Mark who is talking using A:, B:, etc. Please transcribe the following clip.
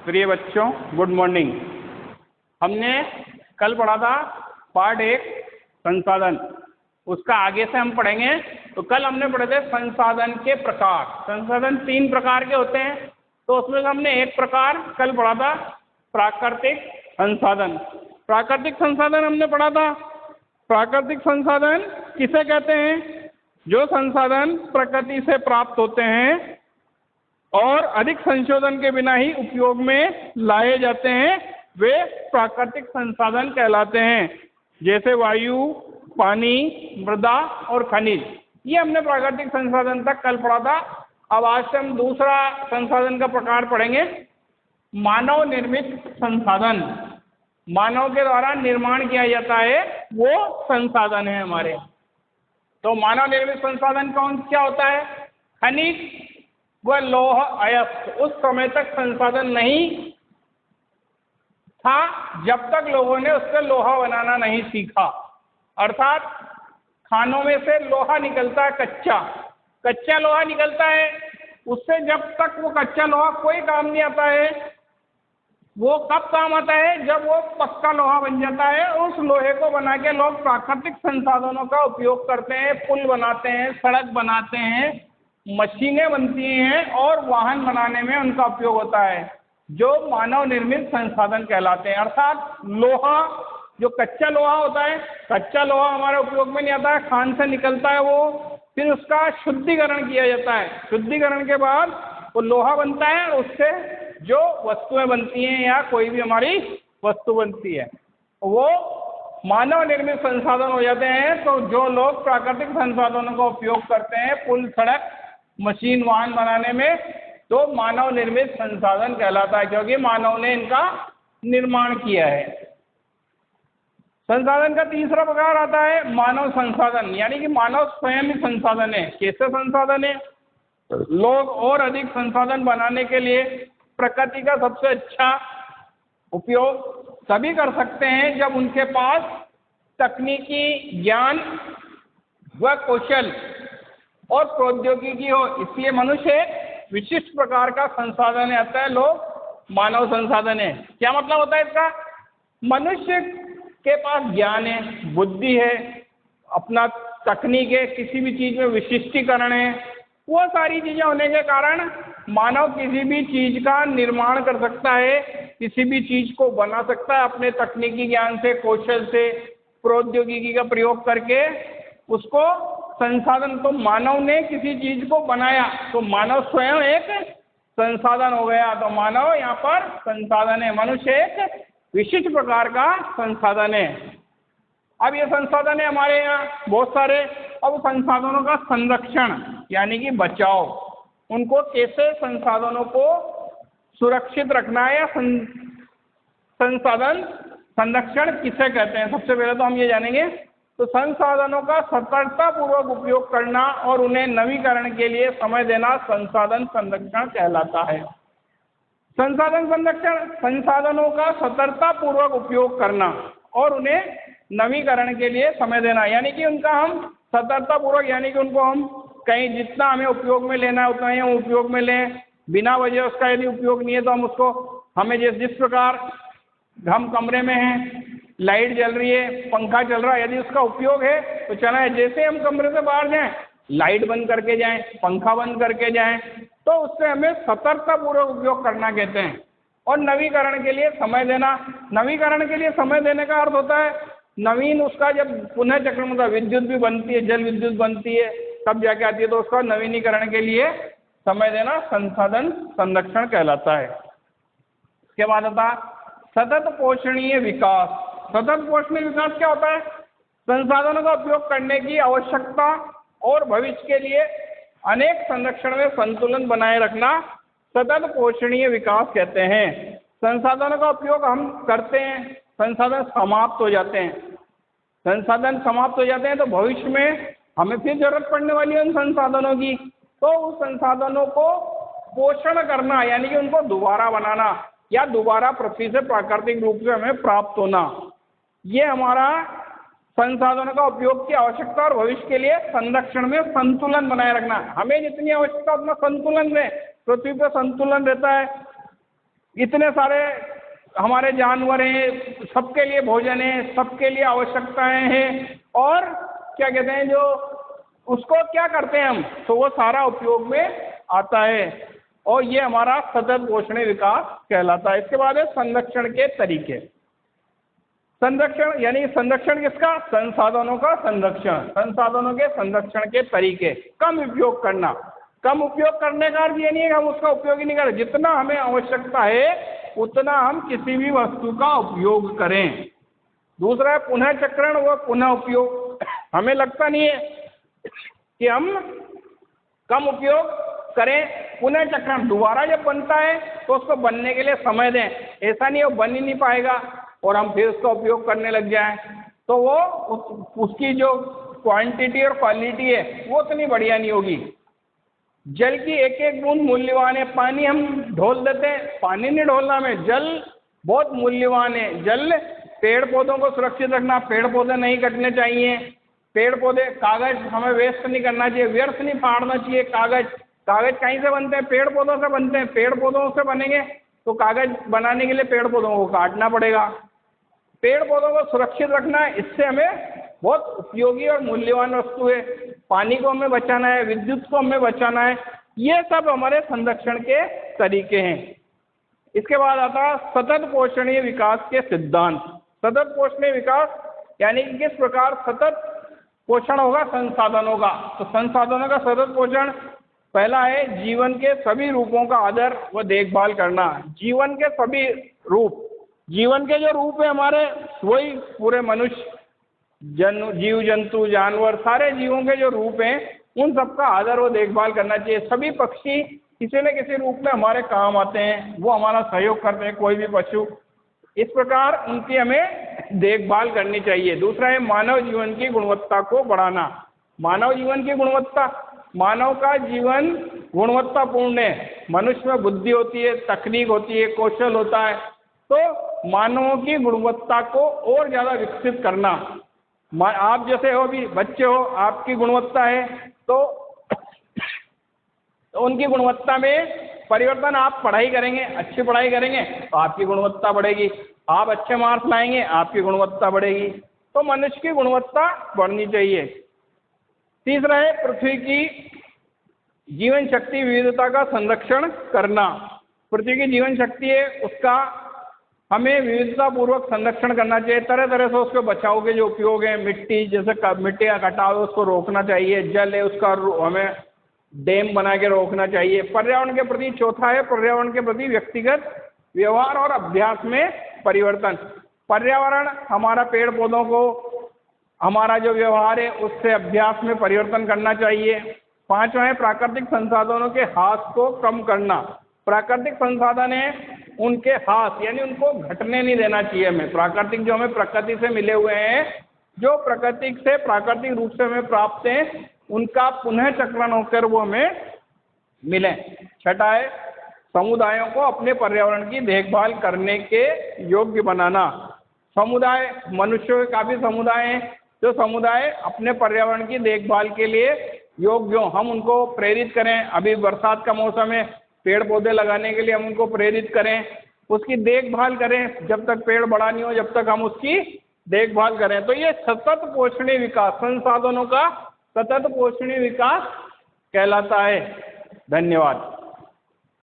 A: प्रिय बच्चों, good morning. हमने कल पढ़ा था पार्ट 1 संसाधन, उसका आगे से हम पढ़ेंगे। तो कल हमने पढ़े थे संसाधन के प्रकार। संसाधन 3 प्रकार के होते हैं, तो उसमें से हमने एक प्रकार कल पढ़ा था प्राकृतिक संसाधन। प्राकृतिक संसाधन हमने पढ़ा था। प्राकृतिक संसाधन किसे कहते हैं? जो संसाधन प्रकृति से प्राप्त होते हैं और अधिक संशोधन के बिना ही उपयोग में लाए जाते हैं, वे प्राकृतिक संसाधन कहलाते हैं। जैसे वायु, पानी, मृदा और खनिज। ये हमने प्राकृतिक संसाधन तक कल पढ़ा था। अब आज से हम दूसरा संसाधन का प्रकार पढ़ेंगे, मानव निर्मित संसाधन। मानव के द्वारा निर्माण किया जाता है वो संसाधन है हमारे। तो मानव निर्मित संसाधन कौन क्या होता है? खनिज व लौह अयस्क। उस समय तक संसाधन नहीं था जब तक लोगों ने उससे लोहा बनाना नहीं सीखा। अर्थात खानों में से लोहा निकलता है, कच्चा लोहा निकलता है। उससे जब तक वो कच्चा लोहा कोई काम नहीं आता है, वो कब काम आता है? जब वो पक्का लोहा बन जाता है। उस लोहे को बना के लोग प्राकृतिक संसाधनों का उपयोग करते हैं। पुल बनाते हैं, सड़क बनाते हैं, मशीनें बनती हैं और वाहन बनाने में उनका उपयोग होता है, जो मानव निर्मित संसाधन कहलाते हैं। अर्थात लोहा, जो कच्चा लोहा होता है, कच्चा लोहा हमारे उपयोग में नहीं आता है, खान से निकलता है वो, फिर उसका शुद्धिकरण किया जाता है। शुद्धिकरण के बाद वो लोहा बनता है, उससे जो वस्तुएं बनती हैं या कोई भी हमारी वस्तु बनती है, वो मानव निर्मित संसाधन हो जाते हैं। तो जो लोग प्राकृतिक संसाधनों का उपयोग करते हैं पुल, सड़क, मशीन, वाहन बनाने में, तो मानव निर्मित संसाधन कहलाता है, क्योंकि मानव ने इनका निर्माण किया है। संसाधन का तीसरा प्रकार आता है मानव संसाधन, यानी कि मानव स्वयं ही संसाधन है। कैसे संसाधन है? लोग और अधिक संसाधन बनाने के लिए प्रकृति का सबसे अच्छा उपयोग तभी कर सकते हैं जब उनके पास तकनीकी ज्ञान व कौशल और प्रौद्योगिकी हो। इसलिए मनुष्य एक विशिष्ट प्रकार का संसाधन है, अतः लोग मानव संसाधन है। क्या मतलब होता है इसका? मनुष्य के पास ज्ञान है, बुद्धि है, अपना तकनीक है, किसी भी चीज में विशिष्टीकरण है। वो सारी चीजें होने के कारण मानव किसी भी चीज का निर्माण कर सकता है, किसी भी चीज को बना सकता है अपने तकनीकी ज्ञान से, कौशल से, प्रौद्योगिकी का प्रयोग करके उसको संसाधन। तो मानव ने किसी चीज को बनाया तो मानव स्वयं एक संसाधन हो गया। तो मानव यहाँ पर संसाधन है, मनुष्य एक विशिष्ट प्रकार का संसाधन है। अब ये संसाधन है हमारे यहाँ बहुत सारे। अब संसाधनों का संरक्षण यानी कि बचाव, उनको कैसे संसाधनों को सुरक्षित रखना है, या संसाधन संरक्षण किसे कहते हैं? सबसे पहले तो हम ये जानेंगे। तो संसाधनों का सतर्कतापूर्वक उपयोग करना और उन्हें नवीकरण के लिए समय देना संसाधन संरक्षण कहलाता है। संसाधन संरक्षण, संसाधनों का सतर्कतापूर्वक उपयोग करना और उन्हें नवीकरण के लिए समय देना, यानी कि उनका हम सतर्कतापूर्वक, यानी कि उनको हम कहीं जितना हमें उपयोग में लेना है उतना ही हम उपयोग में लें। बिना वजह उसका यदि उपयोग नहीं है तो हम उसको, हमें जिस प्रकार हम कमरे में हैं, लाइट जल रही है, पंखा चल रहा है, यदि उसका उपयोग है तो चला है। जैसे हम कमरे से बाहर जाएं, लाइट बंद करके जाएं, पंखा बंद करके जाएं, तो उससे हमें सतर्कतापूर्वक उपयोग करना कहते हैं। और नवीकरण के लिए समय देना, नवीकरण के लिए समय देने का अर्थ होता है नवीन, उसका जब पुनः चक्रण होता है, विद्युत भी बनती है, जल विद्युत बनती है, तब जाके आती है, तो उसका नवीनीकरण के लिए समय देना संसाधन संरक्षण कहलाता है। इसके बाद आता सतत पोषणीय विकास। सतत पोषणीय विकास क्या होता है? संसाधनों का उपयोग करने की आवश्यकता और भविष्य के लिए अनेक संरक्षण में संतुलन बनाए रखना सतत पोषणीय विकास कहते हैं। संसाधनों का उपयोग हम करते हैं, संसाधन समाप्त हो जाते हैं। संसाधन समाप्त हो जाते हैं तो भविष्य में हमें फिर जरूरत पड़ने वाली है उन संसाधनों की। तो उस संसाधनों को पोषण करना, यानी कि उनको दोबारा बनाना या दोबारा पृथ्वी से प्राकृतिक रूप से हमें प्राप्त होना, ये हमारा संसाधनों का उपयोग की आवश्यकता और भविष्य के लिए संरक्षण में संतुलन बनाए रखना। हमें जितनी आवश्यकता उतना संतुलन रहे, पृथ्वी पर संतुलन रहता है। इतने सारे हमारे जानवर हैं, सबके लिए भोजन है, सबके लिए आवश्यकताएं हैं, और क्या कहते हैं जो उसको क्या करते हैं हम, तो वो सारा उपयोग में आता है, और ये हमारा सतत पोषणीय विकास कहलाता है। इसके बाद है संरक्षण के तरीके। संरक्षण यानी संरक्षण किसका, संसाधनों का संरक्षण, संसाधनों के संरक्षण के तरीके। कम उपयोग करना, कम उपयोग करने का अर्थ ये नहीं है कि हम उसका उपयोग ही नहीं करें, जितना हमें आवश्यकता है उतना हम किसी भी वस्तु का उपयोग करें। दूसरा है पुनः चक्रण व पुनः उपयोग। हमें लगता नहीं है कि हम कम उपयोग करें, पुनः चक्रण दोबारा जब बनता है तो उसको बनने के लिए समय दें, ऐसा नहीं वो बन ही नहीं पाएगा और हम फिर उसका उपयोग करने लग जाएं, तो वो उसकी जो क्वांटिटी और क्वालिटी है वो उतनी बढ़िया नहीं होगी। जल की एक एक बूंद मूल्यवान है, पानी हम ढोल देते हैं, पानी नहीं ढोलना हमें, जल बहुत मूल्यवान है। जल, पेड़ पौधों को सुरक्षित रखना, पेड़ पौधे नहीं कटने चाहिए, पेड़ पौधे, कागज हमें वेस्ट नहीं करना चाहिए, व्यर्थ नहीं फाड़ना चाहिए। कागज कहीं से बनते हैं, पेड़ पौधों से बनते हैं, पेड़ पौधों से बनेंगे तो कागज बनाने के लिए पेड़ पौधों को काटना पड़ेगा। पेड़ पौधों को सुरक्षित रखना है, इससे हमें बहुत उपयोगी और मूल्यवान वस्तु है। पानी को हमें बचाना है, विद्युत को हमें बचाना है, ये सब हमारे संरक्षण के तरीके हैं। इसके बाद आता है सतत पोषणीय विकास के सिद्धांत। सतत पोषणीय विकास यानी कि किस प्रकार सतत पोषण होगा संसाधनों का। तो संसाधनों का सतत पोषण, पहला है जीवन के सभी रूपों का आदर व देखभाल करना। जीवन के सभी रूप, जीवन के जो रूप है हमारे, वही पूरे मनुष्य, जीव जंतु जानवर, सारे जीवों के जो रूप हैं उन सबका आदर व देखभाल करना चाहिए। सभी पक्षी किसी न किसी रूप में हमारे काम आते हैं, वो हमारा सहयोग करते हैं, कोई भी पशु, इस प्रकार उनकी हमें देखभाल करनी चाहिए। दूसरा है मानव जीवन की गुणवत्ता को बढ़ाना। मानव जीवन की गुणवत्ता, मानव का जीवन गुणवत्तापूर्ण है, मनुष्य में बुद्धि होती है, तकनीक होती है, कौशल होता है, तो मानवों की गुणवत्ता को और ज़्यादा विकसित करना। आप जैसे हो, भी बच्चे हो, आपकी गुणवत्ता है तो उनकी गुणवत्ता में परिवर्तन, आप पढ़ाई करेंगे, अच्छी पढ़ाई करेंगे तो आपकी गुणवत्ता बढ़ेगी, आप अच्छे मार्क्स लाएंगे आपकी गुणवत्ता बढ़ेगी, तो मनुष्य की गुणवत्ता बढ़नी चाहिए। तीसरा है पृथ्वी की जीवन शक्ति विविधता का संरक्षण करना। पृथ्वी की जीवन शक्ति है उसका हमें विविधता पूर्वक संरक्षण करना चाहिए। तरह तरह से उसके बचाव के जो उपयोग हैं, मिट्टी, जैसे मिट्टी का कटाव है उसको रोकना चाहिए, जल है उसका हमें डैम बना के रोकना चाहिए। पर्यावरण के प्रति, चौथा है पर्यावरण के प्रति व्यक्तिगत व्यवहार और अभ्यास में परिवर्तन। पर्यावरण हमारा, पेड़ पौधों को, हमारा जो व्यवहार है उससे अभ्यास में परिवर्तन करना चाहिए। पांचवा है प्राकृतिक संसाधनों के ह्रास को कम करना। प्राकृतिक संसाधन है उनके ह्रास यानी उनको घटने नहीं देना चाहिए हमें। प्राकृतिक जो हमें प्रकृति से मिले हुए हैं, जो प्रकृति से प्राकृतिक रूप से हमें प्राप्त हैं, उनका पुनः चक्रण होकर वो हमें मिले। छठा है समुदायों को अपने पर्यावरण की देखभाल करने के योग्य बनाना। समुदाय, मनुष्यों के काफ़ी समुदाय हैं, जो समुदाय अपने पर्यावरण की देखभाल के लिए योग्य हों, हम उनको प्रेरित करें। अभी बरसात का मौसम है, पेड़ पौधे लगाने के लिए हम उनको प्रेरित करें, उसकी देखभाल करें, जब तक पेड़ बड़ा नहीं हो जब तक हम उसकी देखभाल करें। तो ये सतत पोषणीय विकास, संसाधनों का सतत पोषणीय विकास कहलाता है। धन्यवाद।